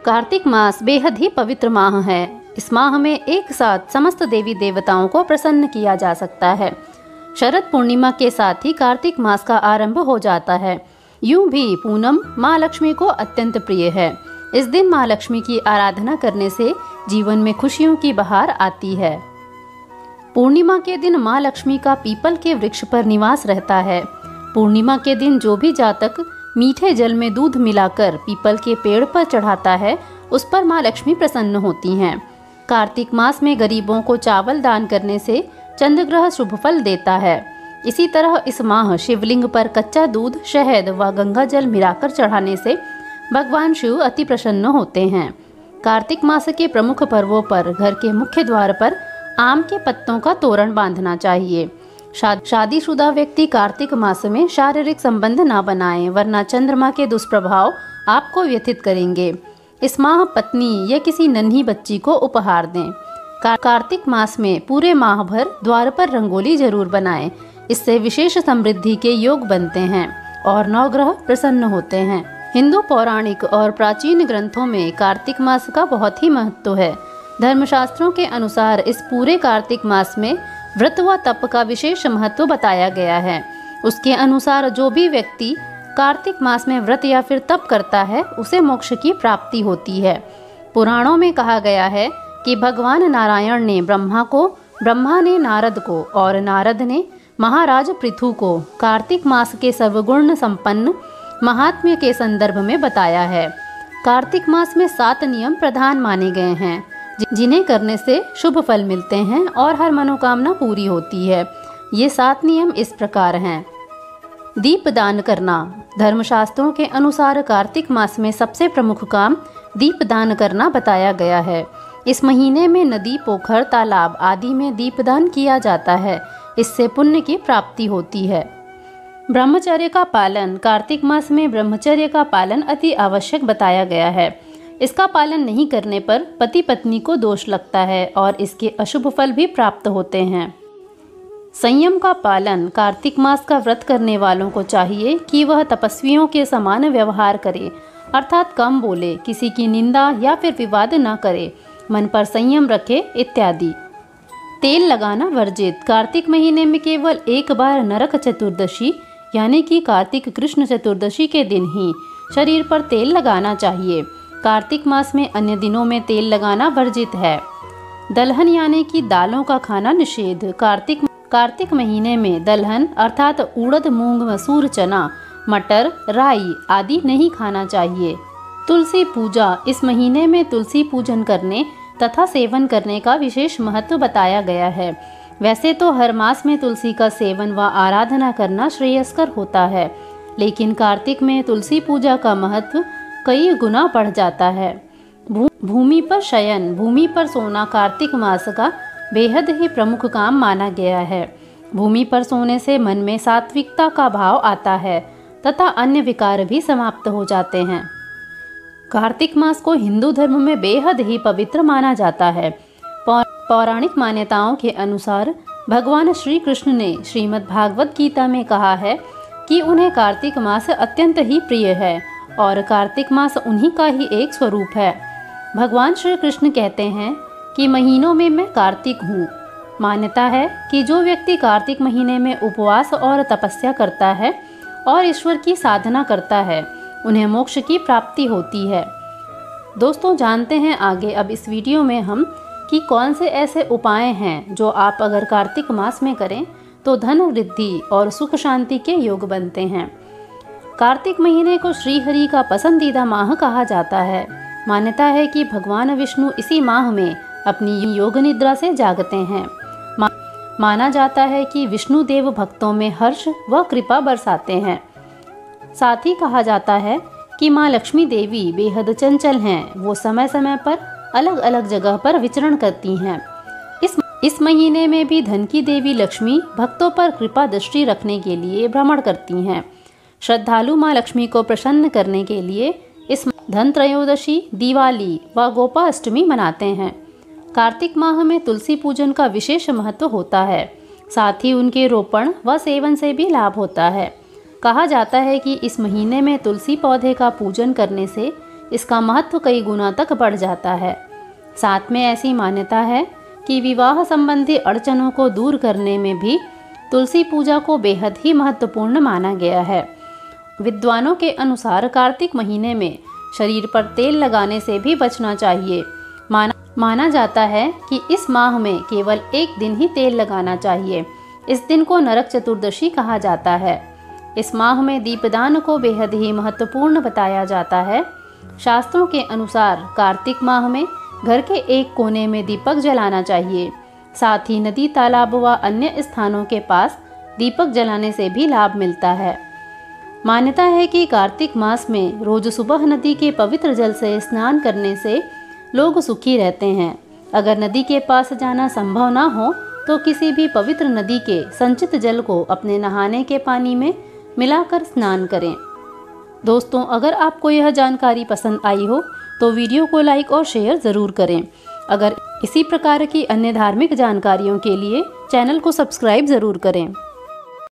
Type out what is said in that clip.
कार्तिक मास बेहद ही पवित्र माह है। इस माह में एक साथ समस्त देवी देवताओं को प्रसन्न किया जा सकता है। शरद पूर्णिमा के साथ ही कार्तिक मास का आरंभ हो जाता है। यूं भी पूनम माँ लक्ष्मी को अत्यंत प्रिय है। इस दिन माँ लक्ष्मी की आराधना करने से जीवन में खुशियों की बहार आती है। पूर्णिमा के दिन माँ लक्ष्मी का पीपल के वृक्ष पर निवास रहता है। पूर्णिमा के दिन जो भी जातक मीठे जल में दूध मिलाकर पीपल के पेड़ पर चढ़ाता है, उस पर माँ लक्ष्मी प्रसन्न होती हैं। कार्तिक मास में गरीबों को चावल दान करने से चंद्रग्रह शुभ फल देता है। इसी तरह इस माह शिवलिंग पर कच्चा दूध, शहद व गंगा जल मिलाकर चढ़ाने से भगवान शिव अति प्रसन्न होते हैं। कार्तिक मास के प्रमुख पर्वों पर घर के मुख्य द्वार पर आम के पत्तों का तोरण बांधना चाहिए। शादीशुदा व्यक्ति कार्तिक मास में शारीरिक संबंध ना बनाएं, वरना चंद्रमा के दुष्प्रभाव आपको व्यथित करेंगे। इस माह पत्नी या किसी नन्ही बच्ची को उपहार दें। कार्तिक मास में पूरे माह भर द्वार पर रंगोली जरूर बनाएं। इससे विशेष समृद्धि के योग बनते हैं और नवग्रह प्रसन्न होते हैं। हिंदू पौराणिक और प्राचीन ग्रंथों में कार्तिक मास का बहुत ही महत्व है। धर्मशास्त्रों के अनुसार इस पूरे कार्तिक मास में व्रत व तप का विशेष महत्व बताया गया है। उसके अनुसार जो भी व्यक्ति कार्तिक मास में व्रत या फिर तप करता है, उसे मोक्ष की प्राप्ति होती है। पुराणों में कहा गया है कि भगवान नारायण ने ब्रह्मा को, ब्रह्मा ने नारद को और नारद ने महाराज पृथु को कार्तिक मास के सर्वगुण संपन्न महात्म्य के संदर्भ में बताया है। कार्तिक मास में 7 नियम प्रधान माने गए हैं, जिन्हें करने से शुभ फल मिलते हैं और हर मनोकामना पूरी होती है। ये 7 नियम इस प्रकार हैं। दीप दान करना। धर्मशास्त्रों के अनुसार कार्तिक मास में सबसे प्रमुख काम दीप दान करना बताया गया है। इस महीने में नदी, पोखर, तालाब आदि में दीपदान किया जाता है। इससे पुण्य की प्राप्ति होती है। ब्रह्मचर्य का पालन। कार्तिक मास में ब्रह्मचर्य का पालन अति आवश्यक बताया गया है। इसका पालन नहीं करने पर पति पत्नी को दोष लगता है और इसके अशुभ फल भी प्राप्त होते हैं। संयम का पालन। कार्तिक मास का व्रत करने वालों को चाहिए कि वह तपस्वियों के समान व्यवहार करे, अर्थात कम बोले, किसी की निंदा या फिर विवाद न करे, मन पर संयम रखे इत्यादि। तेल लगाना वर्जित। कार्तिक महीने में केवल एक बार नरक चतुर्दशी यानी कि कार्तिक कृष्ण चतुर्दशी के दिन ही शरीर पर तेल लगाना चाहिए। कार्तिक मास में अन्य दिनों में तेल लगाना वर्जित है। दलहन यानी कि दालों का खाना निषेध। कार्तिक महीने में दलहन अर्थात उड़द, मूंग, मसूर, चना, मटर, राई आदि नहीं खाना चाहिए। तुलसी पूजा। इस महीने में तुलसी पूजन करने तथा सेवन करने का विशेष महत्व बताया गया है। वैसे तो हर मास में तुलसी का सेवन व आराधना करना श्रेयस्कर होता है, लेकिन कार्तिक में तुलसी पूजा का महत्व कई गुना बढ़ जाता है। भूमि पर शयन। भूमि पर सोना कार्तिक मास का बेहद ही प्रमुख काम माना गया है। भूमि पर सोने से मन में सात्विकता का भाव आता है तथा अन्य विकार भी समाप्त हो जाते हैं। कार्तिक मास को हिंदू धर्म में बेहद ही पवित्र माना जाता है। पौराणिक मान्यताओं के अनुसार भगवान श्री कृष्ण ने श्रीमद् भागवत गीता में कहा है कि उन्हें कार्तिक मास अत्यंत ही प्रिय है और कार्तिक मास उन्हीं का ही एक स्वरूप है। भगवान श्री कृष्ण कहते हैं कि महीनों में मैं कार्तिक हूँ। मान्यता है कि जो व्यक्ति कार्तिक महीने में उपवास और तपस्या करता है और ईश्वर की साधना करता है, उन्हें मोक्ष की प्राप्ति होती है। दोस्तों, जानते हैं आगे अब इस वीडियो में हम कि कौन से ऐसे उपाय हैं जो आप अगर कार्तिक मास में करें तो धन वृद्धि और सुख शांति के योग बनते हैं। कार्तिक महीने को श्री हरि का पसंदीदा माह कहा जाता है। मान्यता है कि भगवान विष्णु इसी माह में अपनी योग निद्रा से जागते हैं। माना जाता है कि विष्णु देव भक्तों में हर्ष व कृपा बरसाते हैं। साथ ही कहा जाता है कि माँ लक्ष्मी देवी बेहद चंचल हैं। वो समय समय पर अलग अलग जगह पर विचरण करती हैं। इस महीने में भी धन की देवी लक्ष्मी भक्तों पर कृपा दृष्टि रखने के लिए भ्रमण करती हैं। श्रद्धालु माँ लक्ष्मी को प्रसन्न करने के लिए इस धन त्रयोदशी, दिवाली व गोपाष्टमी मनाते हैं। कार्तिक माह में तुलसी पूजन का विशेष महत्व होता है। साथ ही उनके रोपण व सेवन से भी लाभ होता है। कहा जाता है कि इस महीने में तुलसी पौधे का पूजन करने से इसका महत्व कई गुना तक बढ़ जाता है। साथ में ऐसी मान्यता है कि विवाह संबंधी अड़चनों को दूर करने में भी तुलसी पूजा को बेहद ही महत्वपूर्ण माना गया है। विद्वानों के अनुसार कार्तिक महीने में शरीर पर तेल लगाने से भी बचना चाहिए। माना जाता है कि इस माह में केवल एक दिन ही तेल लगाना चाहिए। इस दिन को नरक चतुर्दशी कहा जाता है। इस माह में दीपदान को बेहद ही महत्वपूर्ण बताया जाता है। शास्त्रों के अनुसार कार्तिक माह में घर के एक कोने में दीपक जलाना चाहिए। साथ ही नदी, तालाब व अन्य स्थानों के पास दीपक जलाने से भी लाभ मिलता है। मान्यता है कि कार्तिक मास में रोज सुबह नदी के पवित्र जल से स्नान करने से लोग सुखी रहते हैं। अगर नदी के पास जाना संभव ना हो तो किसी भी पवित्र नदी के संचित जल को अपने नहाने के पानी में मिलाकर स्नान करें। दोस्तों, अगर आपको यह जानकारी पसंद आई हो तो वीडियो को लाइक और शेयर ज़रूर करें। अगर इसी प्रकार की अन्य धार्मिक जानकारियों के लिए चैनल को सब्सक्राइब ज़रूर करें।